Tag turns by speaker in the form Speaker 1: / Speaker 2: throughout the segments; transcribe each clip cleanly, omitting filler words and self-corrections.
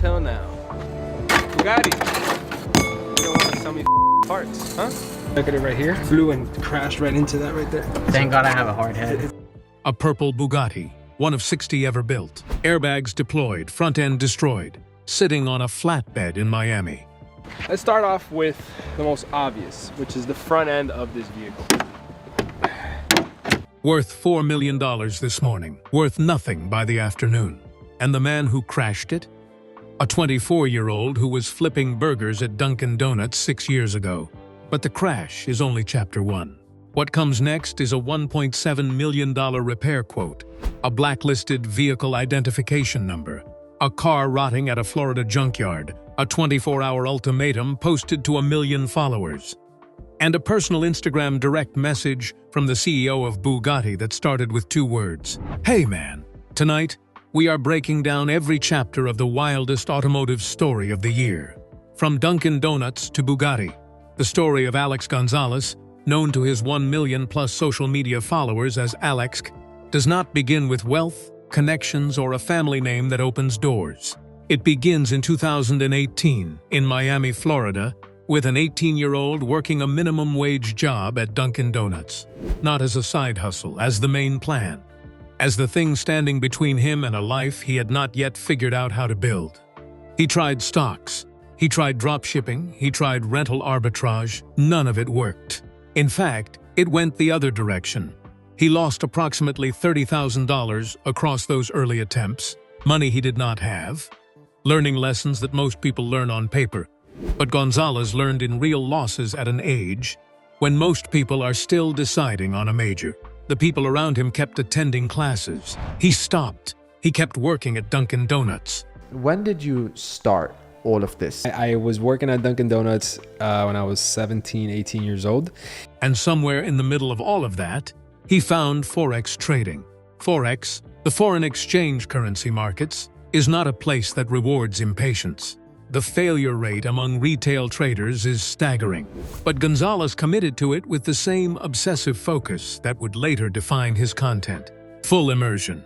Speaker 1: until now. Bugatti. You don't want to sell me parts, huh? Look at it right here. Flew and crashed right into that right there.
Speaker 2: Thank God I have a hard head.
Speaker 3: A purple Bugatti, one of 60 ever built. Airbags deployed, front end destroyed, sitting on a flatbed in Miami.
Speaker 1: Let's start off with the most obvious, which is the front end of this vehicle.
Speaker 3: Worth $4 million this morning, worth nothing by the afternoon. And the man who crashed it? A 24-year-old who was flipping burgers at Dunkin Donuts 6 years ago. But the crash is only chapter 1. What comes next is a $1.7 million repair quote, a blacklisted vehicle identification number, a car rotting at a Florida junkyard, a 24-hour ultimatum posted to 1 million followers, and a personal Instagram direct message from the CEO of Bugatti that started with 2 words. Hey man, tonight, we are breaking down every chapter of the wildest automotive story of the year. From Dunkin Donuts to Bugatti, the story of Alex Gonzalez, known to his 1 million-plus social media followers as Alex, does not begin with wealth, connections, or a family name that opens doors. It begins in 2018 in Miami, Florida, with an 18-year-old working a minimum wage job at Dunkin Donuts. Not as a side hustle, as the main plan. As the thing standing between him and a life he had not yet figured out how to build. He tried stocks. He tried drop shipping. He tried rental arbitrage. None of it worked. In fact, it went the other direction. He lost approximately $30,000 across those early attempts, money he did not have, learning lessons that most people learn on paper. But Gonzalez learned in real losses at an age when most people are still deciding on a major. The people around him kept attending classes. He stopped. He kept working at Dunkin Donuts.
Speaker 4: When did you start all of this?
Speaker 1: I was working at Dunkin Donuts when I was 17, 18 years old.
Speaker 3: And somewhere in the middle of all of that, he found Forex trading. Forex, the foreign exchange currency markets, is not a place that rewards impatience. The failure rate among retail traders is staggering. But Gonzalez committed to it with the same obsessive focus that would later define his content. Full immersion,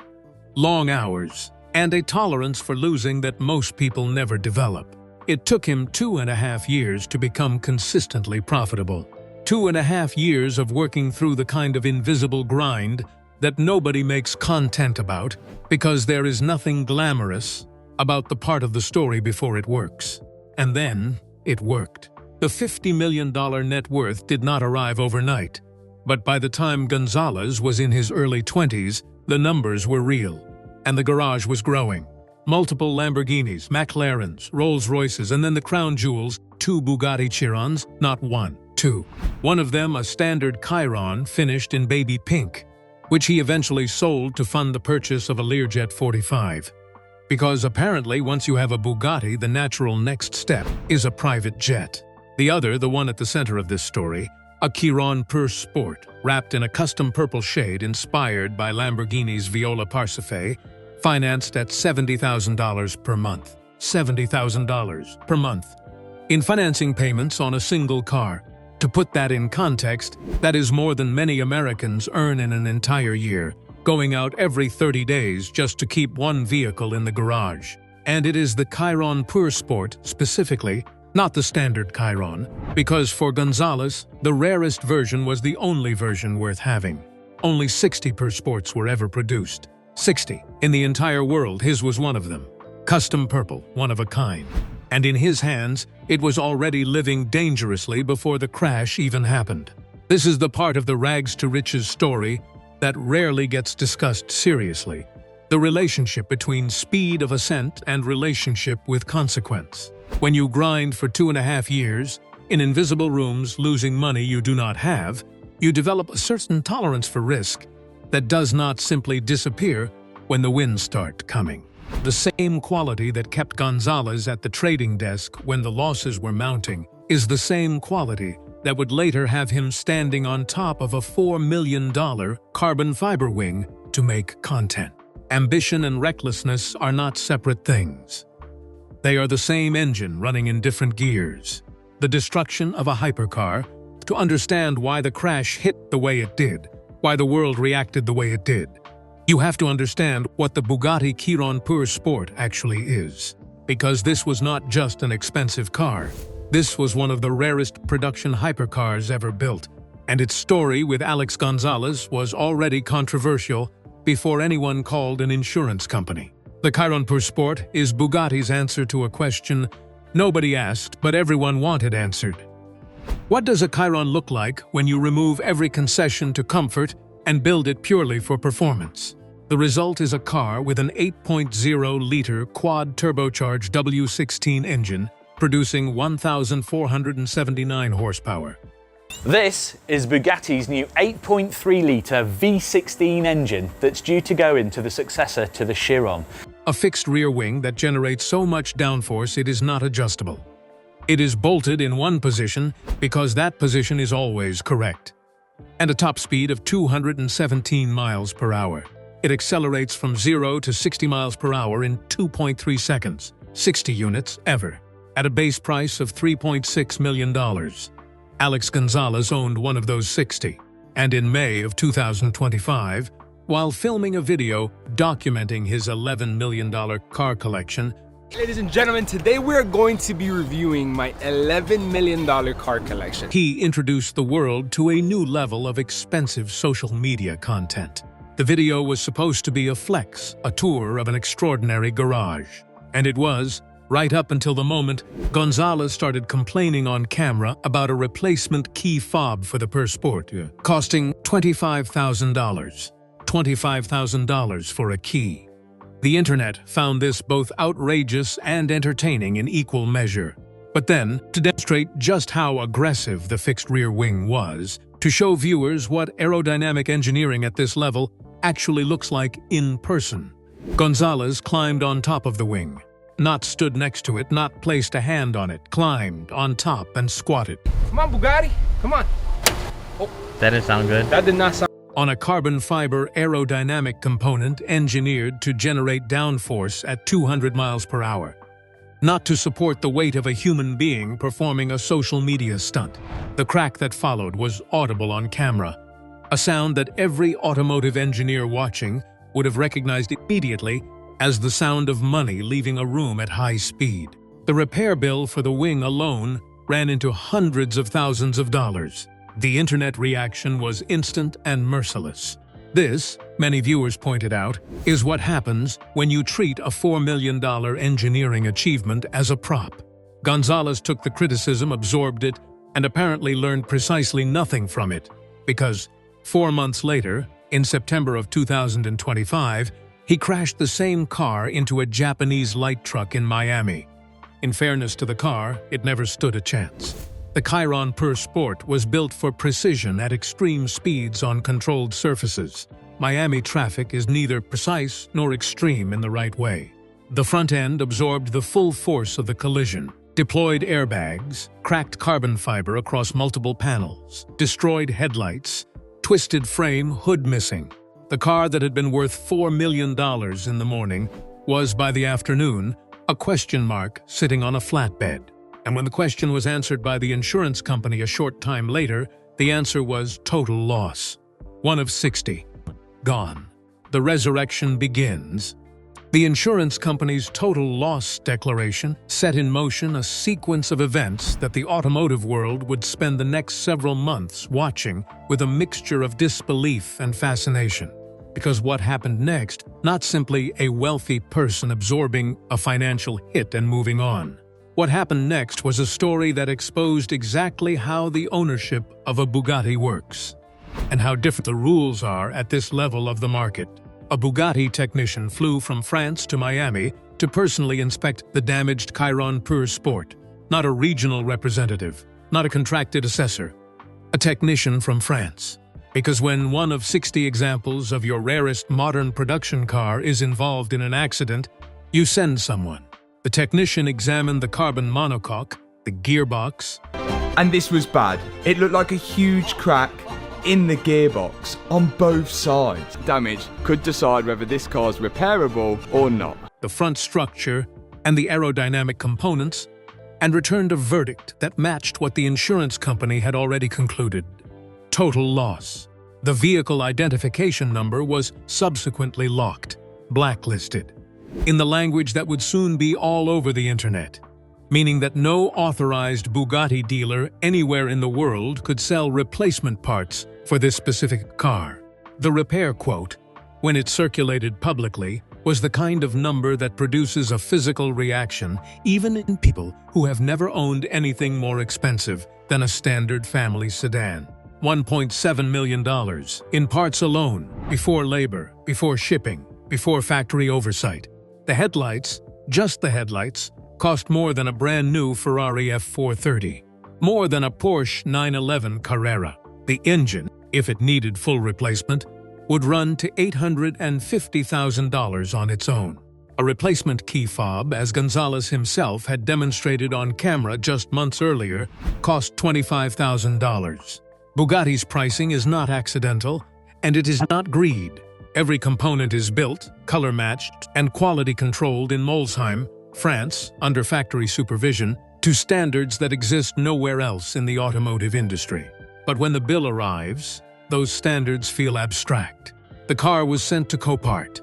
Speaker 3: long hours, and a tolerance for losing that most people never develop. It took him 2.5 years to become consistently profitable. 2.5 years of working through the kind of invisible grind that nobody makes content about because there is nothing glamorous about the part of the story before it works. And then, it worked. The $50 million net worth did not arrive overnight, but by the time Gonzalez was in his early 20s, the numbers were real, and the garage was growing. Multiple Lamborghinis, McLarens, Rolls-Royces, and then the crown jewels, 2 Bugatti Chirons, not 1, 2. One of them a standard Chiron finished in baby pink, which he eventually sold to fund the purchase of a Learjet 45. Because apparently once you have a Bugatti, the natural next step is a private jet. The other, the one at the center of this story, a Chiron Pur Sport, wrapped in a custom purple shade inspired by Lamborghini's Viola Parsife, financed at $70,000 per month. $70,000 per month. In financing payments on a single car. To put that in context, that is more than many Americans earn in an entire year, going out every 30 days just to keep one vehicle in the garage. And it is the Chiron Pur Sport specifically, not the standard Chiron, because for Gonzalez, the rarest version was the only version worth having. Only 60 Pur Sports were ever produced. 60. In the entire world, his was one of them. Custom purple, one of a kind. And in his hands, it was already living dangerously before the crash even happened. This is the part of the rags to riches story that rarely gets discussed seriously. The relationship between speed of ascent and relationship with consequence. When you grind for 2.5 years, in invisible rooms losing money you do not have, you develop a certain tolerance for risk that does not simply disappear when the winds start coming. The same quality that kept Gonzalez at the trading desk when the losses were mounting is the same quality that would later have him standing on top of a $4 million carbon fiber wing to make content. Ambition and recklessness are not separate things. They are the same engine running in different gears. The destruction of a hypercar, to understand why the crash hit the way it did, why the world reacted the way it did, you have to understand what the Bugatti Chiron Pur Sport actually is. because this was not just an expensive car. This was one of the rarest production hypercars ever built, and its story with Alex Gonzalez was already controversial before anyone called an insurance company. The Chiron Pur Sport is Bugatti's answer to a question nobody asked but everyone wanted answered. What does a Chiron look like when you remove every concession to comfort and build it purely for performance? The result is a car with an 8.0-liter quad-turbocharged W16 engine producing 1,479 horsepower.
Speaker 5: This is Bugatti's new 8.3-litre V16 engine that's due to go into the successor to the Chiron.
Speaker 3: A fixed rear wing that generates so much downforce it is not adjustable. It is bolted in one position because that position is always correct. And a top speed of 217 miles per hour. It accelerates from 0 to 60 miles per hour in 2.3 seconds, 60 units ever, at a base price of $3.6 million. Alex Gonzalez owned one of those 60, and in May of 2025, while filming a video documenting his $11 million car collection.
Speaker 1: Ladies and gentlemen, today we're going to be reviewing my $11 million car collection.
Speaker 3: He introduced the world to a new level of expensive social media content. The video was supposed to be a flex, a tour of an extraordinary garage. And it was, right up until the moment Gonzalez started complaining on camera about a replacement key fob for the Pur Sport, costing $25,000. $25,000 for a key. The internet found this both outrageous and entertaining in equal measure. But then, to demonstrate just how aggressive the fixed rear wing was, to show viewers what aerodynamic engineering at this level actually looks like in person, Gonzalez climbed on top of the wing. Not stood next to it, not placed a hand on it, climbed on top and squatted.
Speaker 1: Come on, Bugatti, come on.
Speaker 2: That didn't sound good.
Speaker 1: That did not sound
Speaker 3: On a carbon fiber aerodynamic component engineered to generate downforce at 200 miles per hour. Not to support the weight of a human being performing a social media stunt. The crack that followed was audible on camera, a sound that every automotive engineer watching would have recognized immediately as the sound of money leaving a room at high speed. The repair bill for the wing alone ran into hundreds of thousands of dollars. The internet reaction was instant and merciless. This, many viewers pointed out, is what happens when you treat a $4 million engineering achievement as a prop. Gonzalez took the criticism, absorbed it, and apparently learned precisely nothing from it, because 4 months later, in September of 2025, he crashed the same car into a Japanese light truck in Miami. In fairness to the car, it never stood a chance. The Chiron Pur Sport was built for precision at extreme speeds on controlled surfaces. Miami traffic is neither precise nor extreme in the right way. The front end absorbed the full force of the collision, deployed airbags, cracked carbon fiber across multiple panels, destroyed headlights, twisted frame, hood missing. The car that had been worth $4 million in the morning was, by the afternoon, a question mark sitting on a flatbed. And when the question was answered by the insurance company a short time later, the answer was total loss. One of 60. Gone. The resurrection begins. The insurance company's total loss declaration set in motion a sequence of events that the automotive world would spend the next several months watching with a mixture of disbelief and fascination. Because what happened next, not simply a wealthy person absorbing a financial hit and moving on. What happened next was a story that exposed exactly how the ownership of a Bugatti works, and how different the rules are at this level of the market. A Bugatti technician flew from France to Miami to personally inspect the damaged Chiron Pur Sport. Not a regional representative, not a contracted assessor. A technician from France. Because when one of 60 examples of your rarest modern production car is involved in an accident, you send someone. The technician examined the carbon monocoque, the gearbox.
Speaker 6: And this was bad. It looked like a huge crack in the gearbox on both sides. Damage could decide whether this car's repairable or not.
Speaker 3: The front structure and the aerodynamic components, and returned a verdict that matched what the insurance company had already concluded. Total loss. The vehicle identification number was subsequently locked, blacklisted. in the language that would soon be all over the internet, meaning that no authorized Bugatti dealer anywhere in the world could sell replacement parts for this specific car. The repair quote, when it circulated publicly, was the kind of number that produces a physical reaction even in people who have never owned anything more expensive than a standard family sedan. $1.7 million in parts alone, before labor, before shipping, before factory oversight. The headlights, just the headlights, cost more than a brand new Ferrari F430, more than a Porsche 911 Carrera. The engine, if it needed full replacement, would run to $850,000 on its own. A replacement key fob, as Gonzalez himself had demonstrated on camera just months earlier, cost $25,000. Bugatti's pricing is not accidental, and it is not greed. Every component is built, color-matched, and quality-controlled in Molsheim, France, under factory supervision, to standards that exist nowhere else in the automotive industry. But when the bill arrives, those standards feel abstract. The car was sent to Copart,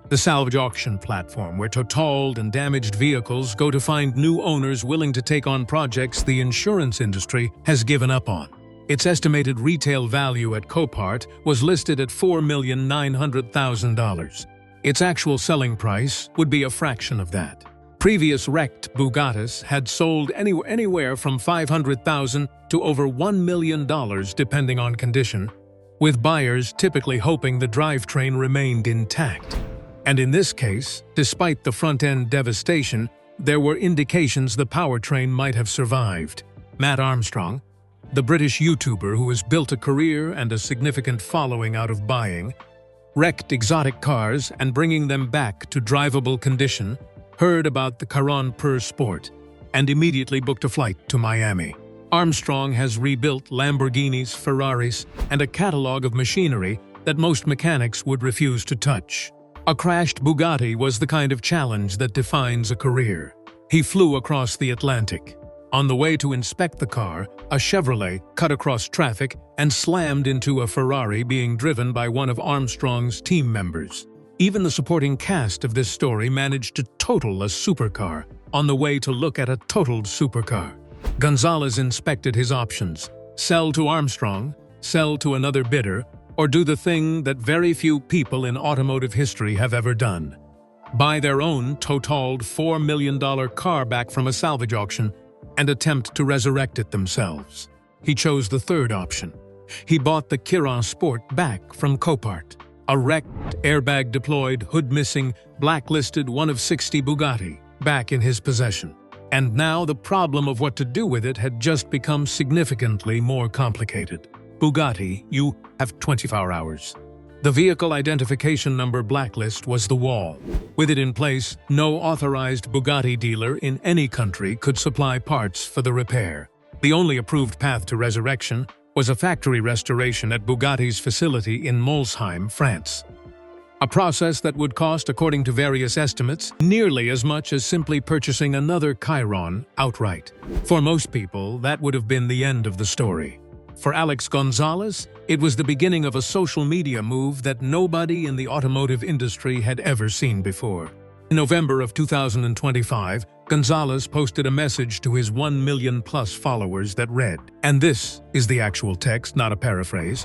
Speaker 3: the salvage auction platform where totaled and damaged vehicles go to find new owners willing to take on projects the insurance industry has given up on. Its estimated retail value at Copart was listed at $4,900,000. Its actual selling price would be a fraction of that. Previous wrecked Bugattis had sold anywhere from $500,000 to over $1 million depending on condition, with buyers typically hoping the drivetrain remained intact. And in this case, despite the front-end devastation, there were indications the powertrain might have survived. Matt Armstrong, the British YouTuber who has built a career and a significant following out of buying, wrecked exotic cars and bringing them back to drivable condition, heard about the Caron Per Sport, and immediately booked a flight to Miami. Armstrong has rebuilt Lamborghinis, Ferraris, and a catalog of machinery that most mechanics would refuse to touch. A crashed Bugatti was the kind of challenge that defines a career. He flew across the Atlantic. On the way to inspect the car, a Chevrolet cut across traffic and slammed into a Ferrari being driven by one of Armstrong's team members. Even the supporting cast of this story managed to total a supercar on the way to look at a totaled supercar. Gonzalez inspected his options: sell to Armstrong, sell to another bidder, or do the thing that very few people in automotive history have ever done: buy their own totaled $4 million car back from a salvage auction and attempt to resurrect it themselves. He chose the third option. He bought the Caron Sport back from Copart, a wrecked, airbag-deployed, hood-missing, blacklisted one of 60 Bugatti, back in his possession. And now the problem of what to do with it had just become significantly more complicated. Bugatti, you have 24 hours. The vehicle identification number blacklist was the wall. With it in place, no authorized Bugatti dealer in any country could supply parts for the repair. The only approved path to resurrection was a factory restoration at Bugatti's facility in Molsheim, France. A process that would cost, according to various estimates, nearly as much as simply purchasing another Chiron outright. For most people, that would have been the end of the story. For Alex Gonzalez, it was the beginning of a social media move that nobody in the automotive industry had ever seen before. In November of 2025, Gonzalez posted a message to his 1 million-plus followers that read, and this is the actual text, not a paraphrase: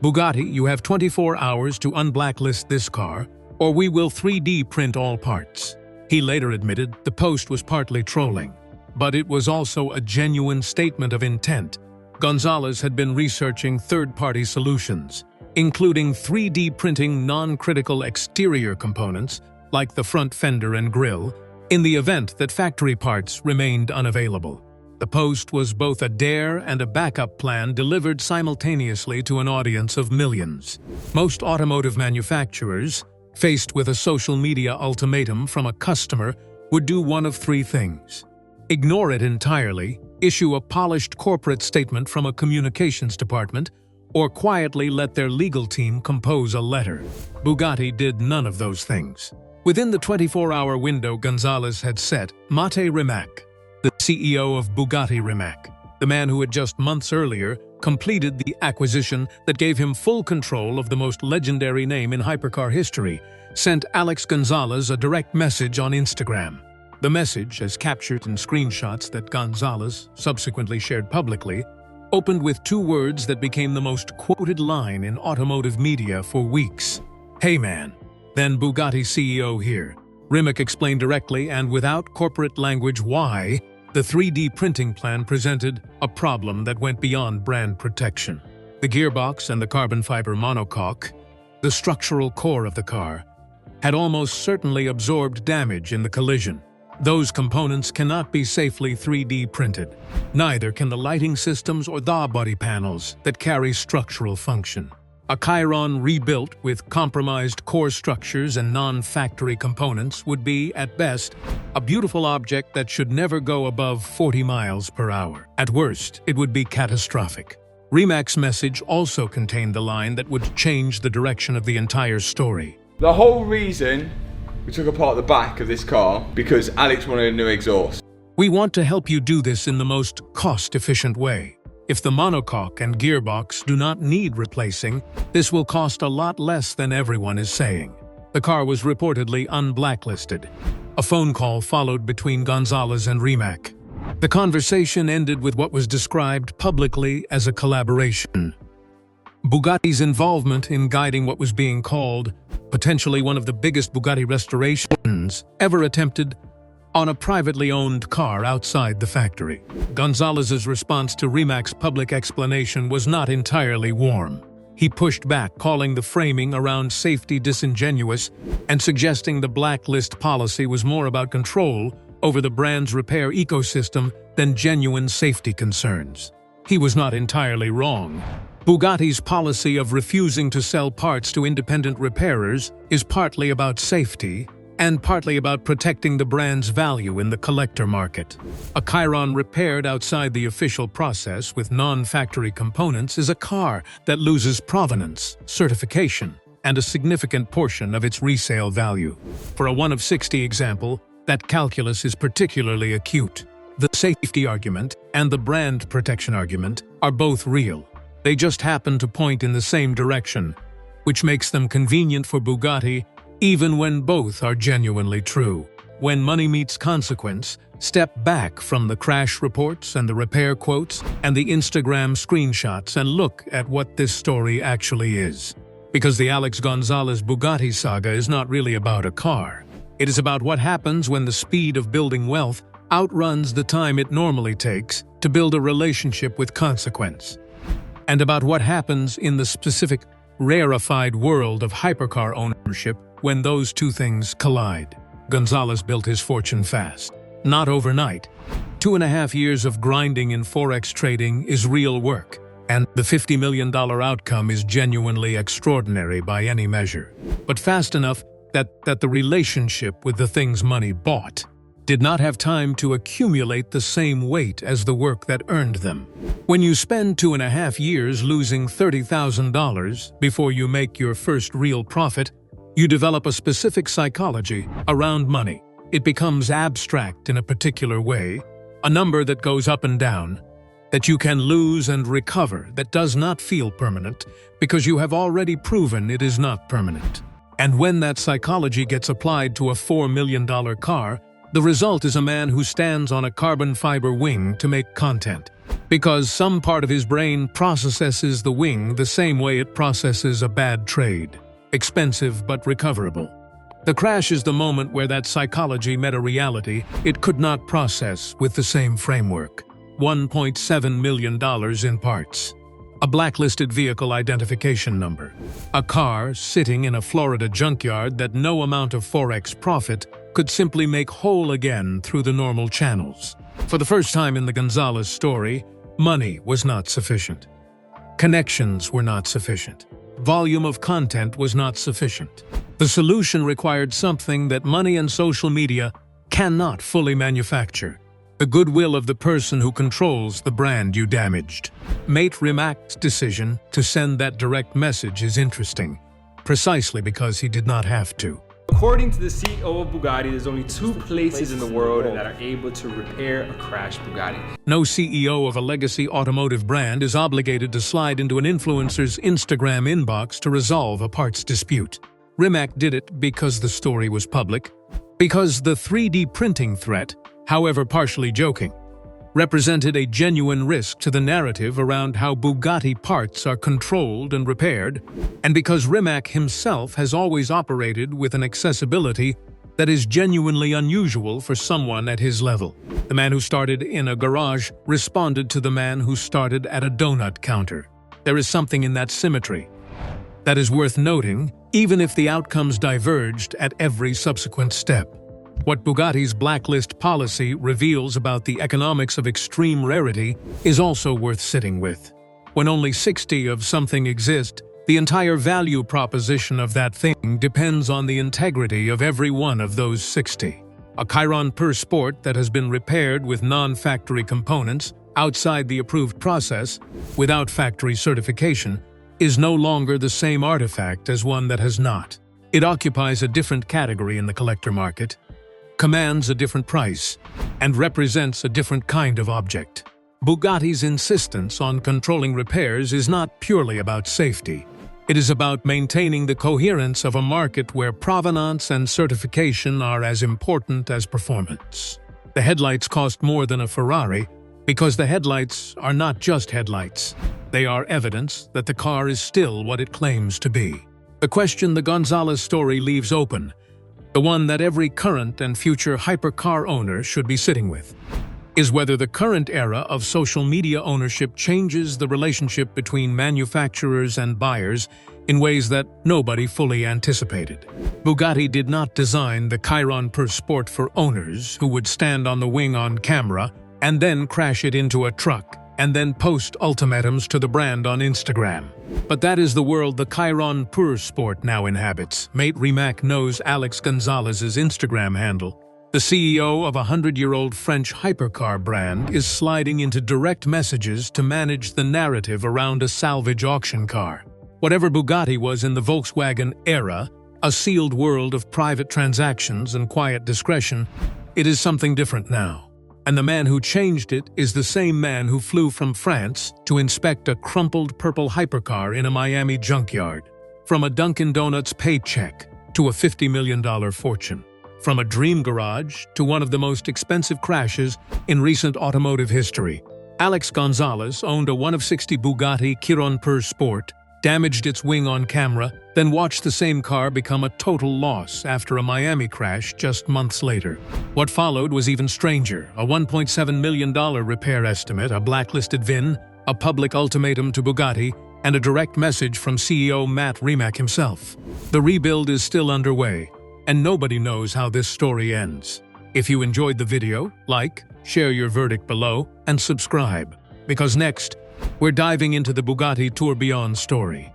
Speaker 3: "Bugatti, you have 24 hours to unblacklist this car, or we will 3D print all parts." He later admitted the post was partly trolling, but it was also a genuine statement of intent. Gonzalez had been researching third-party solutions, including 3D printing non-critical exterior components, like the front fender and grille, in the event that factory parts remained unavailable. The post was both a dare and a backup plan delivered simultaneously to an audience of millions. Most automotive manufacturers, faced with a social media ultimatum from a customer, would do one of three things: ignore it entirely, issue a polished corporate statement from a communications department, or quietly let their legal team compose a letter. Bugatti did none of those things. Within the 24-hour window Gonzalez had set, Mate Rimac, the CEO of Bugatti Rimac, the man who had just months earlier completed the acquisition that gave him full control of the most legendary name in hypercar history, sent Alex Gonzalez a direct message on Instagram. The message, as captured in screenshots that Gonzalez subsequently shared publicly, opened with two words that became the most quoted line in automotive media for weeks. "Hey man, then Bugatti CEO here." Rimac explained directly and without corporate language why the 3D printing plan presented a problem that went beyond brand protection. The gearbox and the carbon fiber monocoque, the structural core of the car, had almost certainly absorbed damage in the collision. Those components cannot be safely 3D printed. Neither can the lighting systems or the body panels that carry structural function. A Chiron rebuilt with compromised core structures and non-factory components would be, at best, a beautiful object that should never go above 40 miles per hour. At worst, it would be catastrophic. Remac's message also contained the line that would change the direction of the entire story.
Speaker 6: The whole reason we took apart the back of this car because Alex wanted a new exhaust.
Speaker 3: "We want to help you do this in the most cost-efficient way. If the monocoque and gearbox do not need replacing, this will cost a lot less than everyone is saying." The car was reportedly unblacklisted. A phone call followed between Gonzalez and Rimac. The conversation ended with what was described publicly as a collaboration. Bugatti's involvement in guiding what was being called potentially one of the biggest Bugatti restorations ever attempted on a privately owned car outside the factory. Gonzalez's response to Remac's public explanation was not entirely warm. He pushed back, calling the framing around safety disingenuous and suggesting the blacklist policy was more about control over the brand's repair ecosystem than genuine safety concerns. He was not entirely wrong. Bugatti's policy of refusing to sell parts to independent repairers is partly about safety and partly about protecting the brand's value in the collector market. A Chiron repaired outside the official process with non-factory components is a car that loses provenance, certification, and a significant portion of its resale value. For a 1 of 60 example, that calculus is particularly acute. The safety argument and the brand protection argument are both real. They just happen to point in the same direction, which makes them convenient for Bugatti even when both are genuinely true. When money meets consequence, step back from the crash reports and the repair quotes and the Instagram screenshots and look at what this story actually is. Because the Alex Gonzalez Bugatti saga is not really about a car. It is about what happens when the speed of building wealth outruns the time it normally takes to build a relationship with consequence. And about what happens in the specific, rarefied world of hypercar ownership when those two things collide. Gonzalez built his fortune fast, not overnight. 2.5 years of grinding in Forex trading is real work, and the $50 million outcome is genuinely extraordinary by any measure. But fast enough that the relationship with the things money bought did not have time to accumulate the same weight as the work that earned them. When you spend 2.5 years losing $30,000 before you make your first real profit, you develop a specific psychology around money. It becomes abstract in a particular way, a number that goes up and down, that you can lose and recover, that does not feel permanent because you have already proven it is not permanent. And when that psychology gets applied to a $4 million car, the result is a man who stands on a carbon fiber wing to make content, because some part of his brain processes the wing the same way it processes a bad trade. Expensive but recoverable. The crash is the moment where that psychology met a reality it could not process with the same framework. $1.7 million in parts. A blacklisted vehicle identification number. A car sitting in a Florida junkyard that no amount of Forex profit could simply make whole again through the normal channels. For the first time in the Gonzalez story, money was not sufficient. Connections were not sufficient. Volume of content was not sufficient. The solution required something that money and social media cannot fully manufacture. The goodwill of the person who controls the brand you damaged. Mate Rimac's decision to send that direct message is interesting, precisely because he did not have to.
Speaker 1: According to the CEO of Bugatti, there's only 2 places in the world that are able to repair a crashed Bugatti.
Speaker 3: No CEO of a legacy automotive brand is obligated to slide into an influencer's Instagram inbox to resolve a parts dispute. Rimac did it because the story was public, because the 3D printing threat, however partially joking, represented a genuine risk to the narrative around how Bugatti parts are controlled and repaired, and because Rimac himself has always operated with an accessibility that is genuinely unusual for someone at his level. The man who started in a garage responded to the man who started at a donut counter. There is something in that symmetry that is worth noting, even if the outcomes diverged at every subsequent step. What Bugatti's blacklist policy reveals about the economics of extreme rarity is also worth sitting with. When only 60 of something exist, the entire value proposition of that thing depends on the integrity of every one of those 60. A Chiron per sport that has been repaired with non-factory components outside the approved process, without factory certification, is no longer the same artifact as one that has not. It occupies a different category in the collector market, commands a different price, and represents a different kind of object. Bugatti's insistence on controlling repairs is not purely about safety. It is about maintaining the coherence of a market where provenance and certification are as important as performance. The headlights cost more than a Ferrari because the headlights are not just headlights. They are evidence that the car is still what it claims to be. The question the Gonzalez story leaves open, the one that every current and future hypercar owner should be sitting with, is whether the current era of social media ownership changes the relationship between manufacturers and buyers in ways that nobody fully anticipated. Bugatti did not design the Chiron per sport for owners who would stand on the wing on camera and then crash it into a truck and then post ultimatums to the brand on Instagram. But that is the world the Chiron per sport now inhabits. Mate Rimac knows Alex Gonzalez's Instagram handle. The CEO of a 100-year-old French hypercar brand is sliding into direct messages to manage the narrative around a salvage auction car. Whatever Bugatti was in the Volkswagen era, a sealed world of private transactions and quiet discretion, it is something different now. And the man who changed it is the same man who flew from France to inspect a crumpled purple hypercar in a Miami junkyard. From a Dunkin Donuts paycheck to a $50 million fortune. From a dream garage to one of the most expensive crashes in recent automotive history. Alex Gonzalez owned a 1 of 60 Bugatti Chiron per sport, damaged its wing on camera, then watched the same car become a total loss after a Miami crash just months later. What followed was even stranger, a $1.7 million repair estimate, a blacklisted VIN, a public ultimatum to Bugatti, and a direct message from CEO Matt Rimac himself. The rebuild is still underway, and nobody knows how this story ends. If you enjoyed the video, like, share your verdict below, and subscribe. Because next, we're diving into the Bugatti Tourbillon story.